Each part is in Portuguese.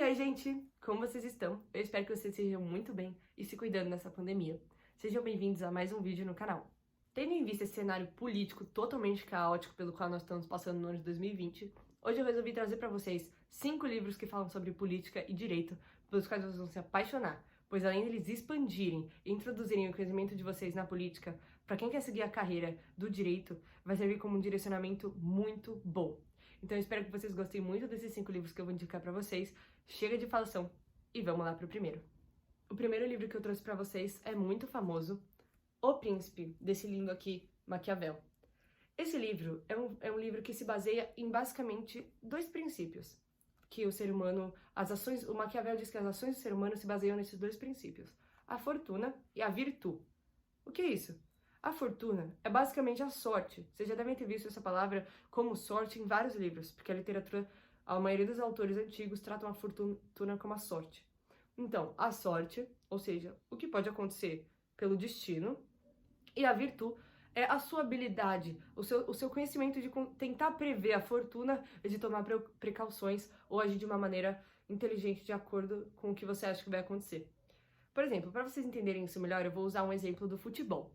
Oi, gente! Como vocês estão? Eu espero que vocês estejam muito bem e se cuidando nessa pandemia. Sejam bem-vindos a mais um vídeo no canal. Tendo em vista esse cenário político totalmente caótico pelo qual nós estamos passando no ano de 2020, hoje eu resolvi trazer para vocês 5 livros que falam sobre política e direito, pelos quais vocês vão se apaixonar, pois além deles expandirem e introduzirem o conhecimento de vocês na política, para quem quer seguir a carreira do direito, vai servir como um direcionamento muito bom. Então eu espero que vocês gostem muito desses 5 livros que eu vou indicar para vocês. Chega de falação e vamos lá pro primeiro. O primeiro livro que eu trouxe para vocês é muito famoso, O Príncipe, desse lindo aqui, Maquiavel. Esse livro é um livro que se baseia em basicamente 2 princípios, que o ser humano, o Maquiavel diz que as ações do ser humano se baseiam nesses 2 princípios, a fortuna e a virtude. O que é isso? A fortuna é basicamente a sorte. Vocês já devem ter visto essa palavra como sorte em vários livros, porque a literatura, a maioria dos autores antigos tratam a fortuna como a sorte. Então, a sorte, ou seja, o que pode acontecer pelo destino, e a virtude é a sua habilidade, o seu conhecimento de tentar prever a fortuna e de tomar precauções ou agir de uma maneira inteligente de acordo com o que você acha que vai acontecer. Por exemplo, para vocês entenderem isso melhor, eu vou usar um exemplo do futebol.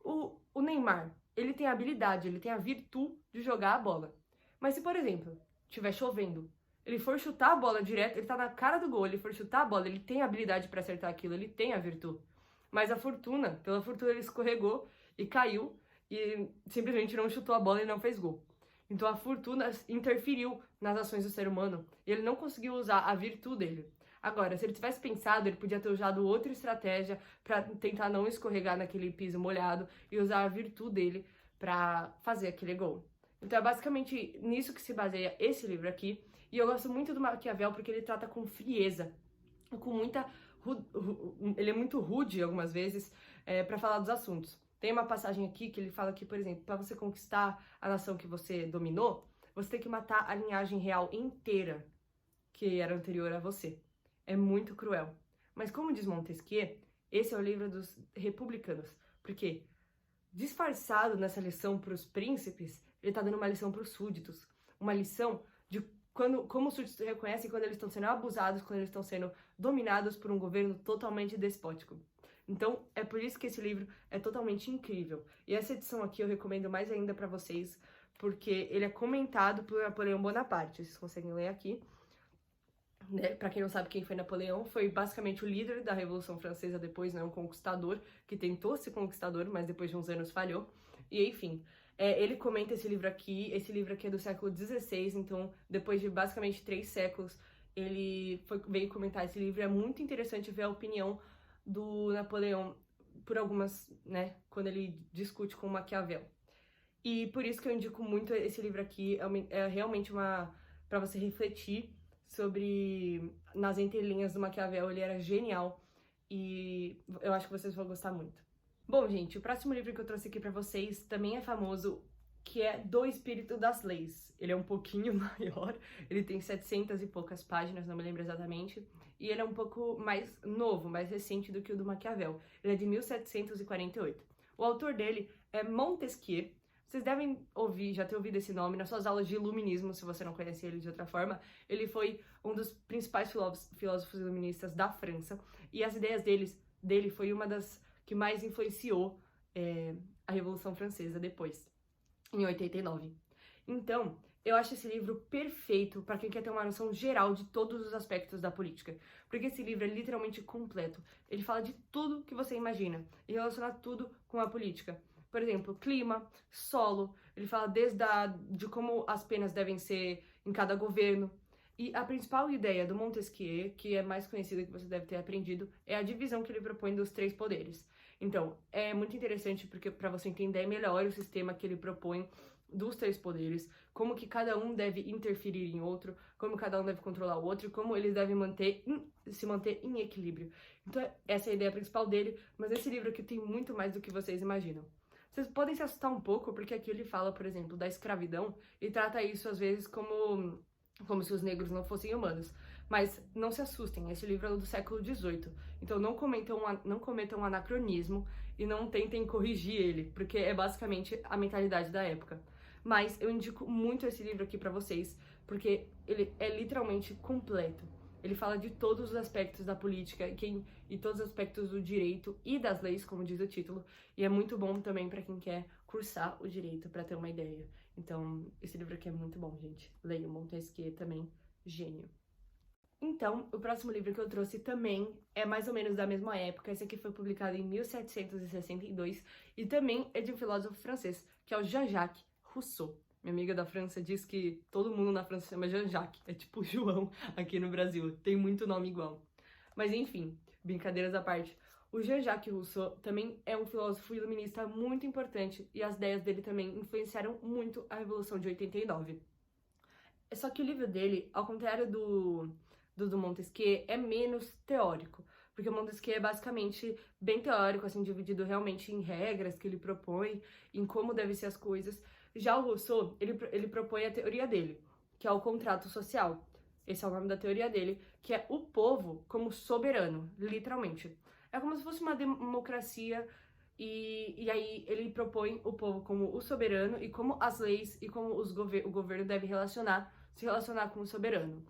O Neymar, ele tem a habilidade, ele tem a virtude de jogar a bola. Mas se, por exemplo, estiver chovendo, ele for chutar a bola direto, ele tá na cara do gol, ele for chutar a bola, ele tem a habilidade para acertar aquilo, ele tem a virtude. Mas pela fortuna ele escorregou e caiu e simplesmente não chutou a bola e não fez gol. Então a fortuna interferiu nas ações do ser humano e ele não conseguiu usar a virtude dele. Agora, se ele tivesse pensado, ele podia ter usado outra estratégia para tentar não escorregar naquele piso molhado e usar a virtude dele para fazer aquele gol. Então é basicamente nisso que se baseia esse livro aqui. E eu gosto muito do Maquiavel porque ele trata com frieza, com muita... Ele é muito rude algumas vezes para falar dos assuntos. Tem uma passagem aqui que ele fala que, por exemplo, para você conquistar a nação que você dominou, você tem que matar a linhagem real inteira que era anterior a você. É muito cruel. Mas como diz Montesquieu, esse é o livro dos republicanos. Porque, disfarçado nessa lição para os príncipes, ele está dando uma lição para os súditos. Uma lição de como os súditos reconhecem quando eles estão sendo abusados, quando eles estão sendo dominados por um governo totalmente despótico. Então, é por isso que esse livro é totalmente incrível. E essa edição aqui eu recomendo mais ainda para vocês, porque ele é comentado por Napoleão Bonaparte. Vocês conseguem ler aqui. Né? Para quem não sabe quem foi Napoleão, foi basicamente o líder da Revolução Francesa depois, né? Um conquistador que tentou ser conquistador, mas depois de uns anos falhou. E enfim, ele comenta esse livro aqui é do século XVI, então depois de basicamente 3 séculos, veio comentar esse livro. É muito interessante ver a opinião do Napoleão por algumas, né, quando ele discute com Maquiavel. E por isso que eu indico muito esse livro aqui, é realmente para você refletir sobre, nas entrelinhas do Maquiavel. Ele era genial e eu acho que vocês vão gostar muito. Bom, gente, o próximo livro que eu trouxe aqui pra vocês também é famoso, que é Do Espírito das Leis. Ele é um pouquinho maior, ele tem 700 e poucas páginas, não me lembro exatamente, e ele é um pouco mais novo, mais recente do que o do Maquiavel. Ele é de 1748. O autor dele é Montesquieu. Vocês devem já ter ouvido esse nome nas suas aulas de iluminismo, se você não conhece ele de outra forma. Ele foi um dos principais filósofos iluministas da França, e as ideias dele foi uma das que mais influenciou a Revolução Francesa depois, em 89. Então, eu acho esse livro perfeito para quem quer ter uma noção geral de todos os aspectos da política, porque esse livro é literalmente completo. Ele fala de tudo que você imagina e relaciona tudo com a política. Por exemplo, clima, solo, ele fala de como as penas devem ser em cada governo. E a principal ideia do Montesquieu, que é mais conhecida, que você deve ter aprendido, é a divisão que ele propõe dos 3 poderes. Então, é muito interessante porque para você entender melhor o sistema que ele propõe dos 3 poderes, como que cada um deve interferir em outro, como cada um deve controlar o outro e como eles devem se manter em equilíbrio. Então, essa é a ideia principal dele, mas esse livro aqui tem muito mais do que vocês imaginam. Vocês podem se assustar um pouco, porque aqui ele fala, por exemplo, da escravidão e trata isso às vezes como se os negros não fossem humanos. Mas não se assustem, esse livro é do século XVIII, então não cometam um anacronismo e não tentem corrigir ele, porque é basicamente a mentalidade da época. Mas eu indico muito esse livro aqui pra vocês, porque ele é literalmente completo. Ele fala de todos os aspectos da política e todos os aspectos do direito e das leis, como diz o título, e é muito bom também para quem quer cursar o direito, para ter uma ideia. Então, esse livro aqui é muito bom, gente. Leiam, Montesquieu também, gênio. Então, o próximo livro que eu trouxe também é mais ou menos da mesma época. Esse aqui foi publicado em 1762 e também é de um filósofo francês, que é o Jean-Jacques Rousseau. Minha amiga da França diz que todo mundo na França chama Jean-Jacques, é tipo João aqui no Brasil, tem muito nome igual. Mas enfim, brincadeiras à parte. O Jean-Jacques Rousseau também é um filósofo iluminista muito importante e as ideias dele também influenciaram muito a Revolução de 89. Só que o livro dele, ao contrário do Montesquieu, é menos teórico, porque o Montesquieu é basicamente bem teórico, assim, dividido realmente em regras que ele propõe, em como devem ser as coisas. Já o Rousseau, ele propõe a teoria dele, que é o contrato social. Esse é o nome da teoria dele, que é o povo como soberano, literalmente. É como se fosse uma democracia e aí ele propõe o povo como o soberano e como as leis e como o governo deve se relacionar com o soberano.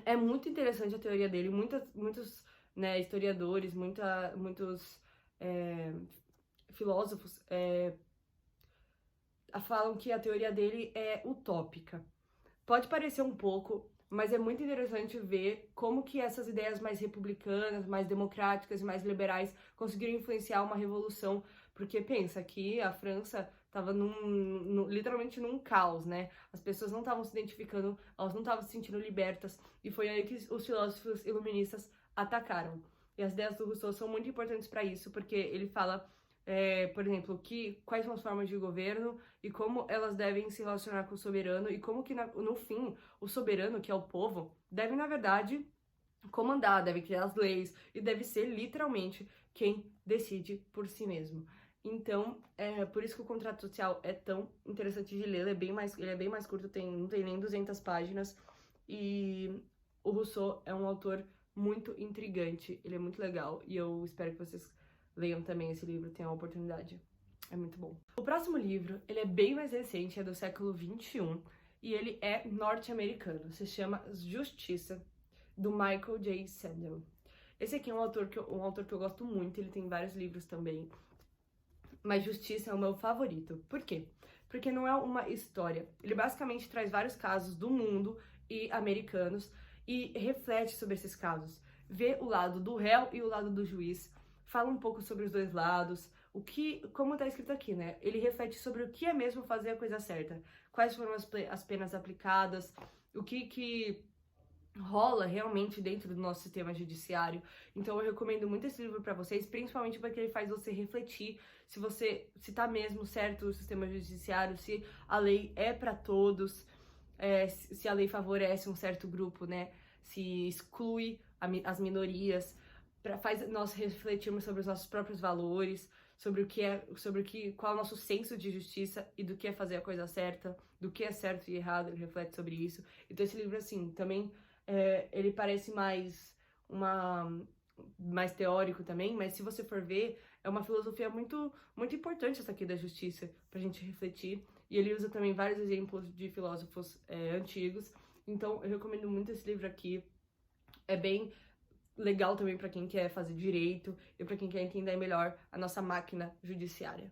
É muito interessante a teoria dele, muitos né, historiadores, muitos filósofos falam que a teoria dele é utópica. Pode parecer um pouco, mas é muito interessante ver como que essas ideias mais republicanas, mais democráticas e mais liberais conseguiram influenciar uma revolução, porque pensa que a França estava literalmente num caos, né? As pessoas não estavam se identificando, elas não estavam se sentindo libertas, e foi aí que os filósofos iluministas atacaram. E as ideias do Rousseau são muito importantes para isso, porque ele fala, por exemplo, quais são as formas de governo e como elas devem se relacionar com o soberano e como que, no fim, o soberano, que é o povo, deve, na verdade, comandar, deve criar as leis e deve ser, literalmente, quem decide por si mesmo. Então, por isso que o contrato social é tão interessante de ler, ele é bem mais curto, não tem nem 200 páginas, e o Rousseau é um autor muito intrigante, ele é muito legal, e eu espero que vocês leiam também esse livro, tenham a oportunidade. É muito bom. O próximo livro, ele é bem mais recente, é do século XXI, e ele é norte-americano, se chama Justiça, do Michael J. Sandel. Esse aqui é um autor que eu gosto muito, ele tem vários livros também, mas Justiça é o meu favorito. Por quê? Porque não é uma história, ele basicamente traz vários casos do mundo e americanos e reflete sobre esses casos, vê o lado do réu e o lado do juiz, fala um pouco sobre os dois lados, como tá escrito aqui, né? Ele reflete sobre o que é mesmo fazer a coisa certa, quais foram as penas aplicadas, o que rola realmente dentro do nosso sistema judiciário. Então eu recomendo muito esse livro para vocês, principalmente porque ele faz você refletir se tá mesmo certo o sistema judiciário, se a lei é para todos, se a lei favorece um certo grupo, né? Se exclui as minorias, faz nós refletirmos sobre os nossos próprios valores, sobre qual é o nosso senso de justiça e do que é fazer a coisa certa, do que é certo e errado, ele reflete sobre isso. Então esse livro, assim, também ele parece mais teórico também, mas se você for ver, é uma filosofia muito, muito importante essa aqui da justiça, pra gente refletir. E ele usa também vários exemplos de filósofos antigos. Então eu recomendo muito esse livro aqui. É bem legal também para quem quer fazer direito e para quem quer entender melhor a nossa máquina judiciária.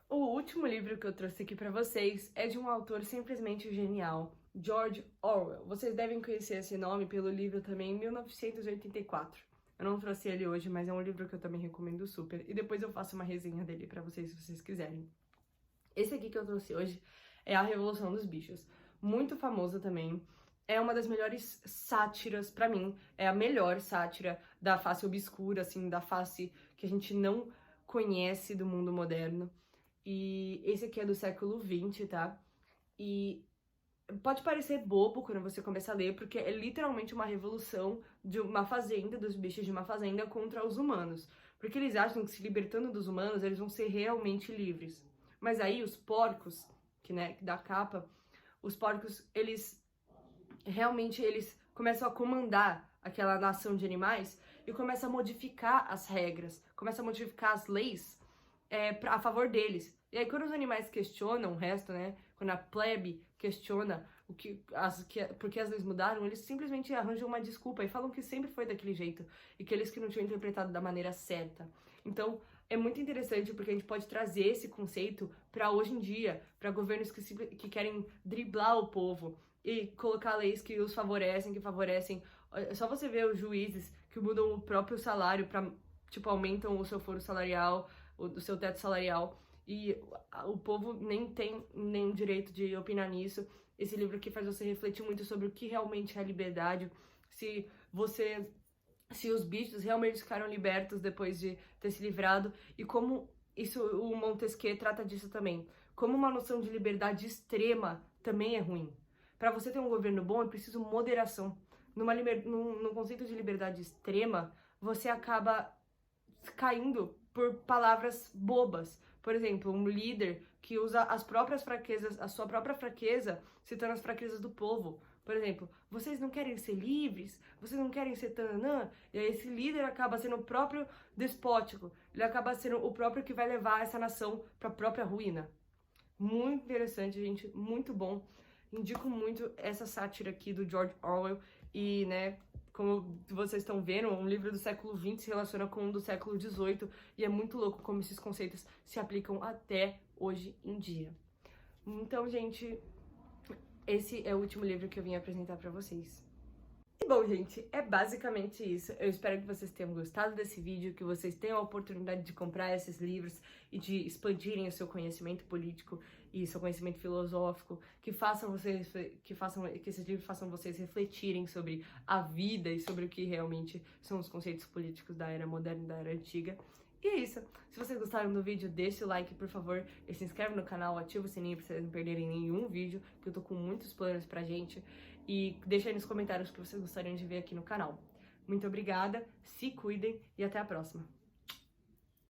O último livro que eu trouxe aqui para vocês é de um autor simplesmente genial, George Orwell. Vocês devem conhecer esse nome pelo livro também 1984. Eu não trouxe ele hoje, mas é um livro que eu também recomendo super. E depois eu faço uma resenha dele para vocês, se vocês quiserem. Esse aqui que eu trouxe hoje é A Revolução dos Bichos. Muito famoso também. É uma das melhores sátiras, pra mim, é a melhor sátira da face obscura, assim, da face que a gente não conhece do mundo moderno. E esse aqui é do século XX, tá? E pode parecer bobo quando você começa a ler, porque é literalmente uma revolução de uma fazenda, dos bichos de uma fazenda contra os humanos. Porque eles acham que se libertando dos humanos, eles vão ser realmente livres. Mas aí os porcos, da capa, os porcos, eles começam a comandar aquela nação de animais e começam a modificar as regras, começam a modificar as leis a favor deles. E aí quando os animais questionam o resto, né, quando a plebe questiona porque as leis mudaram, eles simplesmente arranjam uma desculpa e falam que sempre foi daquele jeito e que eles que não tinham interpretado da maneira certa. Então, é muito interessante porque a gente pode trazer esse conceito para hoje em dia, para governos que querem driblar o povo e colocar leis que os favorecem, que favorecem. É só você ver os juízes que mudam o próprio salário para, tipo, aumentam o seu foro salarial, o seu teto salarial, e o povo nem tem nenhum direito de opinar nisso. Esse livro aqui faz você refletir muito sobre o que realmente é liberdade, se os bichos realmente ficaram libertos depois de ter se livrado, e como isso, o Montesquieu trata disso também. Como uma noção de liberdade extrema também é ruim. Para você ter um governo bom, é preciso moderação. Num conceito de liberdade extrema, você acaba caindo por palavras bobas. Por exemplo, um líder que usa as próprias fraquezas, a sua própria fraqueza, citando as fraquezas do povo. Por exemplo, vocês não querem ser livres? Vocês não querem ser tananã? E aí esse líder acaba sendo o próprio despótico. Ele acaba sendo o próprio que vai levar essa nação para a própria ruína. Muito interessante, gente. Muito bom. Indico muito essa sátira aqui do George Orwell. E, né, como vocês estão vendo, um livro do século XX se relaciona com um do século XVIII. E é muito louco como esses conceitos se aplicam até hoje em dia. Então, gente, esse é o último livro que eu vim apresentar pra vocês. E bom, gente, é basicamente isso. Eu espero que vocês tenham gostado desse vídeo, que vocês tenham a oportunidade de comprar esses livros e de expandirem o seu conhecimento político e seu conhecimento filosófico, que esses livros façam vocês refletirem sobre a vida e sobre o que realmente são os conceitos políticos da era moderna e da era antiga. E é isso. Se vocês gostaram do vídeo, deixe o like, por favor, e se inscreve no canal, ativa o sininho pra vocês não perderem nenhum vídeo, que eu tô com muitos planos pra gente. E deixa aí nos comentários o que vocês gostariam de ver aqui no canal. Muito obrigada, se cuidem e até a próxima.